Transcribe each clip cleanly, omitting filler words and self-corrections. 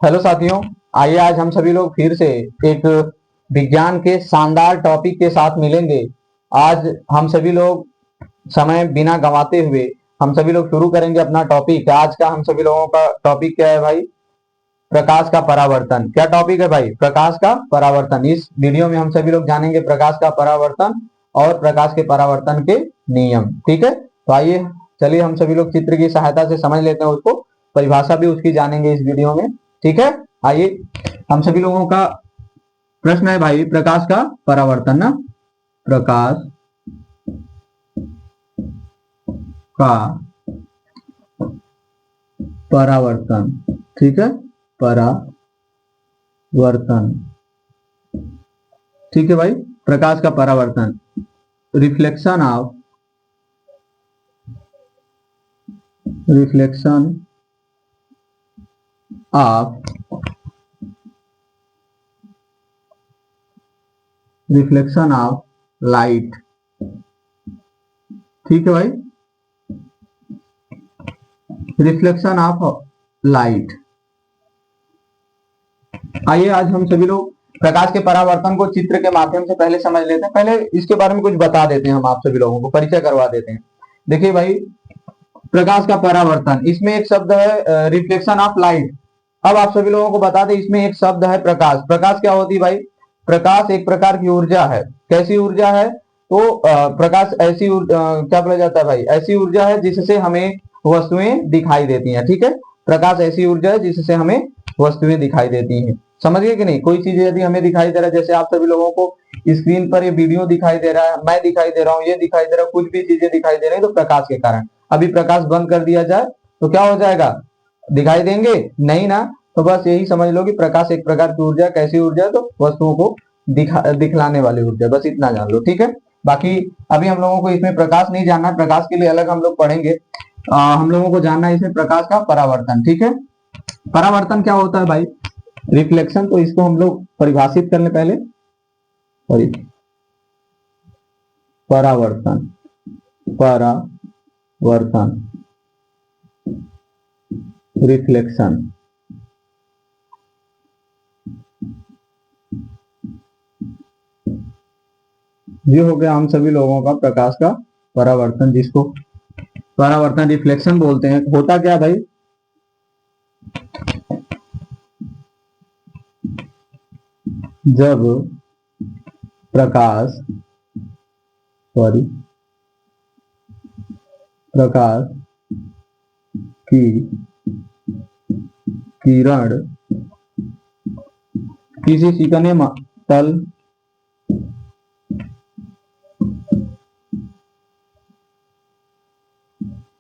Hello साथियों, आइए आज हम सभी लोग फिर से एक विज्ञान के शानदार टॉपिक के साथ मिलेंगे। आज हम सभी लोग समय बिना गंवाते हुए हम सभी लोग शुरू करेंगे अपना टॉपिक। आज का हम सभी लोगों का टॉपिक क्या है भाई? प्रकाश का परावर्तन। क्या टॉपिक है भाई? प्रकाश का परावर्तन। इस वीडियो में हम सभी लोग जानेंगे प्रकाश का परावर्तन और प्रकाश के परावर्तन के नियम। ठीक है, तो आइए चलिए हम सभी लोग चित्र की सहायता से समझ लेते हैं उसको, परिभाषा भी उसकी जानेंगे इस वीडियो में। ठीक है, आइए हम सभी लोगों का प्रश्न है भाई, प्रकाश का परावर्तन ना, प्रकाश का परावर्तन। ठीक है, परावर्तन। ठीक है भाई, प्रकाश का परावर्तन, reflection of reflection of light. ठीक है भाई, रिफ्लेक्शन ऑफ लाइट। आइए आज हम सभी लोग प्रकाश के परावर्तन को चित्र के माध्यम से पहले समझ लेते हैं। पहले इसके बारे में कुछ बता देते हैं, हम आप सभी लोगों को परिचय करवा देते हैं। देखिए भाई, प्रकाश का परावर्तन, इसमें एक शब्द है रिफ्लेक्शन ऑफ लाइट। अब आप सभी लोगों को बता दें, इसमें एक शब्द है प्रकाश। प्रकाश क्या होती है भाई? प्रकाश एक प्रकार की ऊर्जा है। कैसी ऊर्जा है? तो प्रकाश ऐसी क्या बोला जाता है भाई? ऐसी ऊर्जा है जिससे हमें वस्तुएं दिखाई देती हैं। ठीक है, प्रकाश ऐसी ऊर्जा है जिससे हमें वस्तुएं दिखाई देती हैं। समझ गए कि नहीं? कोई चीज यदि हमें दिखाई दे रहा है, जैसे आप सभी लोगों को स्क्रीन पर ये वीडियो दिखाई दे रहा है, मैं दिखाई दे रहा हूँ, ये दिखाई दे रहा है, कुछ भी चीजें दिखाई दे रही है तो प्रकाश के कारण। अभी प्रकाश बंद कर दिया जाए तो क्या हो जाएगा? दिखाई देंगे नहीं ना। तो बस यही समझ लो कि प्रकाश एक प्रकार की ऊर्जा। कैसी ऊर्जा? तो वस्तुओं को दिखलाने वाली ऊर्जा। बस इतना जान लो। ठीक है, बाकी अभी हम लोगों को इसमें प्रकाश नहीं जानना है, प्रकाश के लिए अलग हम लोग पढ़ेंगे। हम लोगों को जानना है इसमें प्रकाश का परावर्तन। ठीक है, परावर्तन क्या होता है भाई? रिफ्लेक्शन। तो इसको हम लोग परिभाषित कर ले पहले। परावर्तन, परावर्तन, रिफ्लेक्शन। ये हो गया हम सभी लोगों का प्रकाश का परावर्तन, जिसको परावर्तन रिफ्लेक्शन बोलते हैं। होता क्या भाई? जब प्रकाश प्रकाश की किरण किसी चिकने तल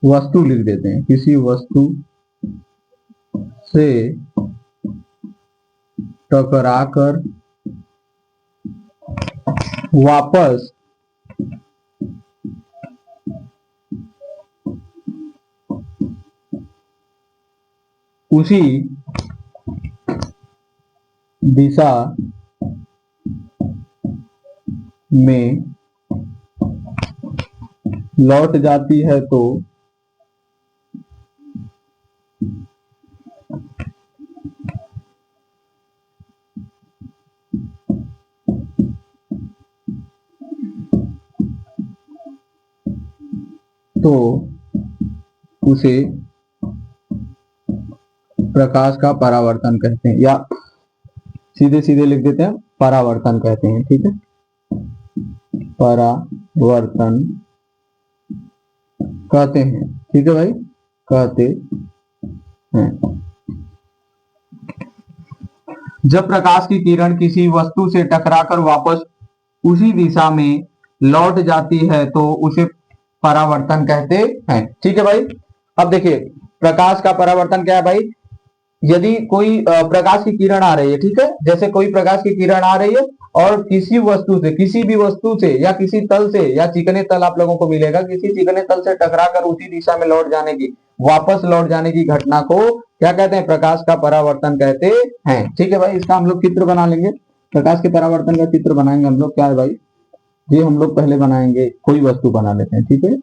वस्तु लिख देते हैं, किसी वस्तु से टकराकर वापस उसी दिशा में लौट जाती है तो उसे प्रकाश का परावर्तन कहते हैं, या सीधे सीधे लिख देते हैं परावर्तन कहते हैं। ठीक है, परावर्तन कहते हैं। ठीक है भाई, कहते हैं। जब प्रकाश की किरण किसी वस्तु से टकराकर वापस उसी दिशा में लौट जाती है तो उसे परावर्तन कहते हैं। ठीक है भाई, अब देखिए प्रकाश का परावर्तन क्या है भाई? यदि कोई प्रकाश की किरण आ रही है, ठीक है, जैसे कोई प्रकाश की किरण आ रही है और किसी वस्तु से, किसी भी वस्तु से या किसी तल से, या चिकने तल आप लोगों को मिलेगा, किसी चिकने तल से टकराकर उसी दिशा में लौट जाने की, वापस लौट जाने की घटना को क्या कहते हैं? प्रकाश का परावर्तन कहते हैं। ठीक है भाई, इसका हम लोग चित्र बना लेंगे। प्रकाश के परावर्तन का चित्र बनाएंगे हम लोग। क्या है भाई? ये हम लोग पहले बनाएंगे, कोई वस्तु बना लेते हैं। ठीक है,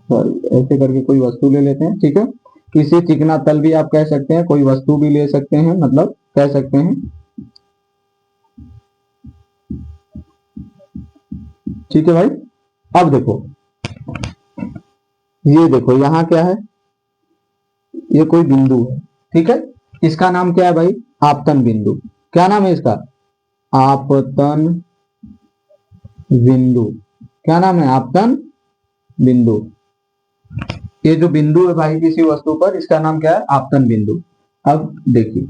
सॉरी, ऐसे करके कोई वस्तु ले लेते हैं। ठीक है, इसे चिकना तल भी आप कह सकते हैं, कोई वस्तु भी ले सकते हैं, मतलब कह सकते हैं। ठीक है भाई। अब देखो, ये देखो यहाँ क्या है, ये कोई बिंदु है, ठीक है। इसका नाम क्या है भाई? आपतन बिंदु। क्या नाम है इसका? आपतन बिंदु। क्या नाम है? आपतन बिंदु। ये जो बिंदु है भाई किसी वस्तु पर, इसका नाम क्या है? आपतन बिंदु। अब देखिए,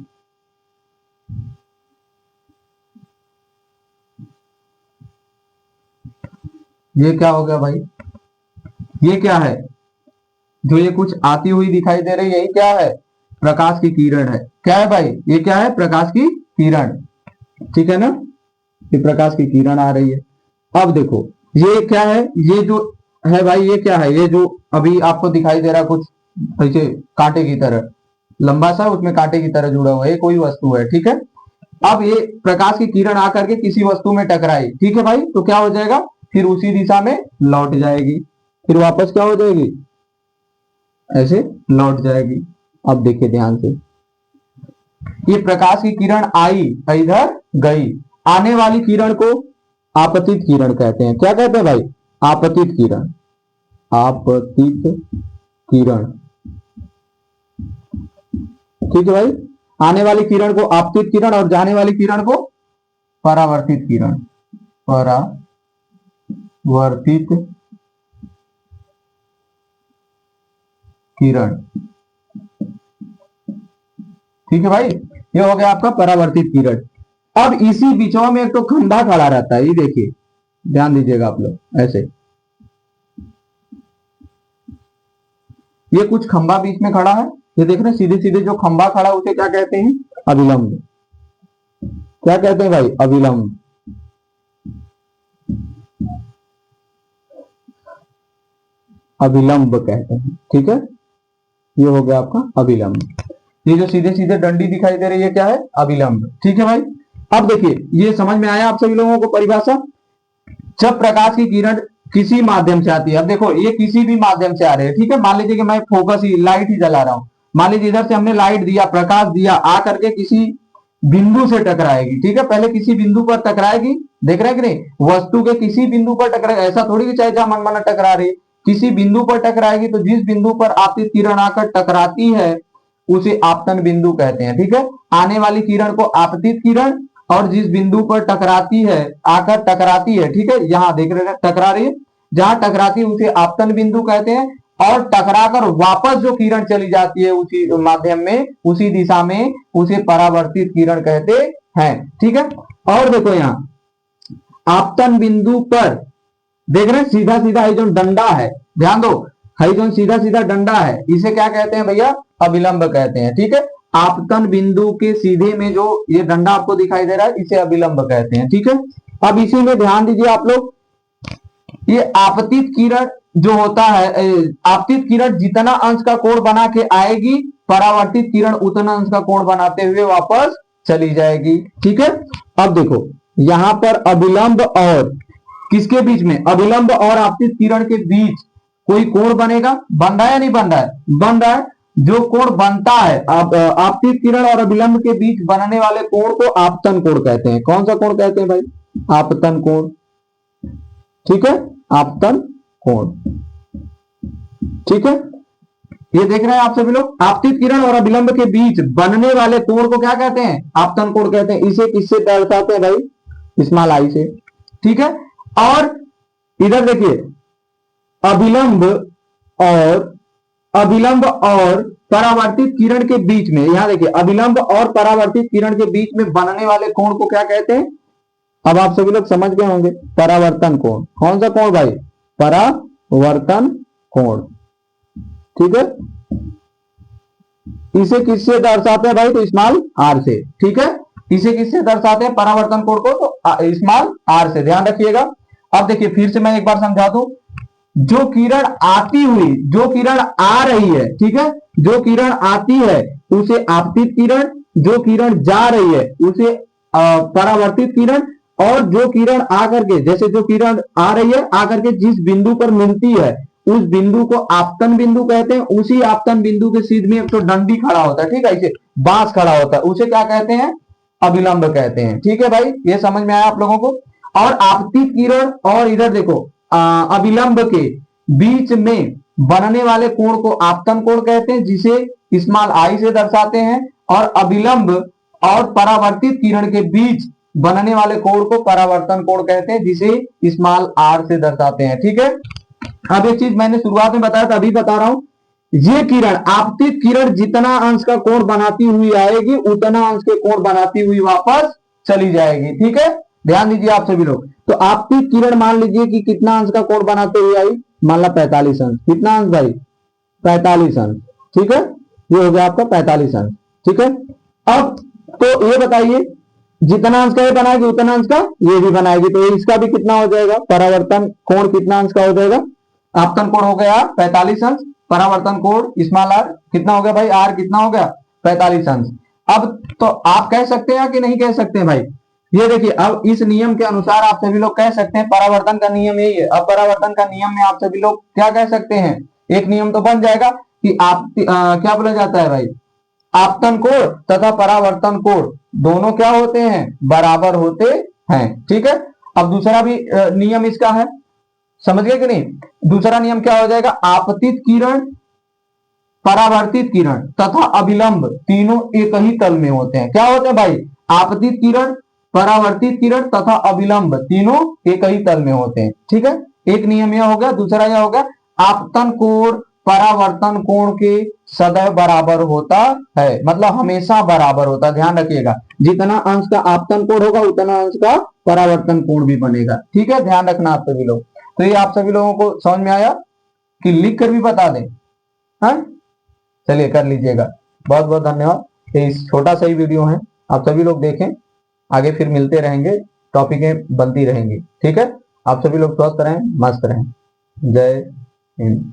ये क्या हो गया भाई? ये क्या है जो ये कुछ आती हुई दिखाई दे रही है? यही क्या है? प्रकाश की किरण है। क्या है भाई? ये क्या है? प्रकाश की किरण। ठीक है ना? ये प्रकाश की किरण आ रही है। अब देखो, ये क्या है? ये जो है भाई, ये क्या है? ये जो अभी आपको दिखाई दे रहा कुछ ऐसे कांटे की तरह, लंबा सा, उसमें कांटे की तरह जुड़ा हुआ है, ये कोई वस्तु है, ठीक है। अब ये प्रकाश की किरण आकर के किसी वस्तु में टकराई, ठीक है भाई, तो क्या हो जाएगा? फिर उसी दिशा में लौट जाएगी, फिर वापस क्या हो जाएगी? ऐसे लौट जाएगी। अब देखिए ध्यान से, ये प्रकाश की किरण आई, इधर गई। आने वाली किरण को आपतित किरण कहते हैं। क्या कहते हैं भाई? आपतित किरण। आपतित किरण, ठीक है भाई। आने वाली किरण को आपतित किरण और जाने वाली किरण को परावर्तित किरण। परावर्तित किरण, ठीक है भाई। ये हो गया आपका परावर्तित किरण। अब इसी बीचों में एक तो खंभा खड़ा रहता है, ये देखिए, ध्यान दीजिएगा आप लोग, ऐसे ये कुछ खंभा बीच में खड़ा है, ये देख रहे हैं सीधे सीधे जो खंभा खड़ा है उसे क्या कहते हैं? अभिलंब। क्या कहते हैं भाई? अभिलंब। अभिलंब कहते हैं, ठीक है। ये हो गया आपका अभिलंब। ये जो सीधे सीधे डंडी दिखाई दे रही है, क्या है? अभिलंब, ठीक है भाई। अब देखिए, ये समझ में आया आप सभी लोगों को परिभाषा? जब प्रकाश की किरण किसी माध्यम से आती है, अब देखो ये किसी भी माध्यम से आ रहे हैं, ठीक है। मान लीजिए कि मैं फोकस ही लाइट ही जला रहा हूं, मान लीजिए इधर से हमने लाइट दिया, प्रकाश दिया, आ करके किसी बिंदु से टकराएगी, ठीक है। पहले किसी बिंदु पर टकराएगी, देख रहे हैं कि नहीं? वस्तु के किसी बिंदु पर टकराएगी, ऐसा थोड़ी कि चाहे जहां मनमाना टकरा रही, किसी बिंदु पर टकराएगी। तो जिस बिंदु पर आपतित किरण आकर टकराती है उसे आपतन बिंदु कहते हैं, ठीक है। आने वाली किरण को आपतित किरण, और जिस बिंदु पर टकराती है, आकर टकराती है, ठीक है, यहां देख रहे हैं टकरा रही है, जहां टकराती है उसे आपतन बिंदु कहते हैं। और टकराकर वापस जो किरण चली जाती है उसी माध्यम में, उसी दिशा में, उसे परावर्तित किरण कहते हैं, ठीक है। और देखो यहां आपतन बिंदु पर देख रहे हैं सीधा सीधा ये जो डंडा है, ध्यान दो, है जो सीधा सीधा डंडा है, इसे क्या कहते हैं भैया? अभिलंब कहते हैं, ठीक है। आपतन बिंदु के सीधे में जो ये डंडा आपको दिखाई दे रहा है, इसे अभिलंब कहते हैं, ठीक है। अब इसी में ध्यान दीजिए आप लोग, ये आपतित किरण जो होता है, आपतित किरण जितना अंश का कोण बना के आएगी, परावर्तित किरण उतना अंश का कोण बनाते हुए वापस चली जाएगी, ठीक है। अब देखो यहां पर अभिलंब और किसके बीच में? अभिलंब और आपतित किरण के बीच कोई कोण बनेगा, बन रहा है या नहीं बन रहा है? बन रहा है। जो कोण बनता है आपतित किरण और अभिलंब के बीच बनने वाले कोण को आपतन कोण कहते हैं। कौन सा कोण कहते हैं भाई? आपतन कोण, ठीक है, आपतन कोण, ठीक है। ये देख रहे हैं आप सभी लोग, आपतित किरण और अभिलंब के बीच बनने वाले कोण को क्या कहते हैं? आपतन कोण कहते हैं। इसे किससे दर्शाते हैं भाई? स्मॉल आई से, ठीक है। और इधर देखिए, अभिलंब और परावर्तित किरण के बीच में, यहां देखिए, अभिलंब और परावर्तित किरण के बीच में बनने वाले कोण को क्या कहते हैं? अब आप सभी लोग समझ गए होंगे, परावर्तन कोण। कौन सा कोण भाई? परावर्तन कोण, ठीक है। इसे किससे दर्शाते हैं भाई? तो स्मॉल आर से, ठीक है। इसे किससे दर्शाते हैं परावर्तन कोण को? तो स्मॉल आर से, ध्यान रखिएगा। अब देखिए फिर से मैं एक बार समझा दूं, जो किरण आती हुई, जो किरण आ रही है, ठीक है, जो किरण आती है उसे आपतित किरण, जो किरण जा रही है उसे परावर्तित किरण, और जो किरण आकर के, जैसे जो किरण आ रही है आकर के जिस बिंदु पर मिलती है उस बिंदु को आपतन बिंदु कहते हैं। उसी आपतन बिंदु के सीध में एक तो डंडी खड़ा होता है, ठीक है, इसे बांस खड़ा होता है, उसे क्या कहते हैं, अभिलंब कहते हैं। ठीक है भाई, ये समझ में आया आप लोगों को। और आपतित किरण और इधर देखो अभिलंब के बीच में बनने वाले कोण को आपतन कोण कहते हैं, जिसे स्मॉल आई से दर्शाते हैं। और अभिलंब और परावर्तित किरण के बीच बनने वाले कोण को परावर्तन कोण कहते हैं, जिसे स्मॉल आर से दर्शाते हैं। ठीक है, अब एक चीज मैंने शुरुआत में बताया था, अभी बता रहा हूं, ये किरण आपतित किरण जितना अंश का कोण बनाती हुई आएगी उतना अंश के कोण बनाती हुई वापस चली जाएगी। ठीक है, ध्यान दीजिए आप सभी लोग। तो आपतित किरण मान लीजिए कि कितना अंश का कोण बनाते हुए आई, मान ला 45 अंश। कितना अंश भाई, 45 अंश। ठीक है, ये हो गया आपका 45 अंश। ठीक है, अब तो ये बताइए जितना अंश का ये बनाएगी उतना अंश का ये भी बनाएगी, तो इसका भी कितना हो जाएगा, परावर्तन कोण कितना अंश का हो जाएगा, आपतन कोण हो गया 45 अंश, परावर्तन कोण स्मॉल आर कितना हो गया भाई, आर कितना हो गया 45 अंश। अब तो आप कह सकते हैं कि नहीं कह सकते हैं भाई, ये देखिए अब इस नियम के अनुसार आप सभी लोग कह सकते हैं, परावर्तन का नियम यही है। अब परावर्तन का नियम में आप सभी लोग क्या कह सकते हैं, एक नियम तो बन जाएगा कि आप क्या बोला जाता है भाई, आपतन कोण तथा परावर्तन कोण दोनों क्या होते हैं, बराबर होते हैं। ठीक है, अब दूसरा भी नियम इसका है, समझ गए कि नहीं। दूसरा नियम क्या हो जाएगा, आपतित किरण, परावर्तित किरण तथा अभिलंब तीनों एक ही तल में होते हैं। क्या होते हैं भाई, आपतित किरण, परावर्तित किरण तथा अभिलंब तीनों एक ही तल में होते हैं। ठीक है, एक नियम यह हो गया। दूसरा यह होगा, आपतन कोण परावर्तन कोण के सदैव बराबर होता है, मतलब हमेशा बराबर होता है। ध्यान रखिएगा, जितना अंश का आपतन कोण होगा उतना अंश का परावर्तन कोण भी बनेगा। ठीक है, ध्यान रखना आप सभी लोग। तो ये आप सभी लोगों को समझ में आया कि लिख कर भी बता दें, हाँ चलिए कर लीजिएगा। बहुत बहुत धन्यवाद। ये छोटा सा ही वीडियो है, आप सभी लोग देखें, आगे फिर मिलते रहेंगे, टॉपिकें बनती रहेंगी। ठीक है, आप सभी लोग स्वस्थ रहें, मस्त रहें। जय हिंद।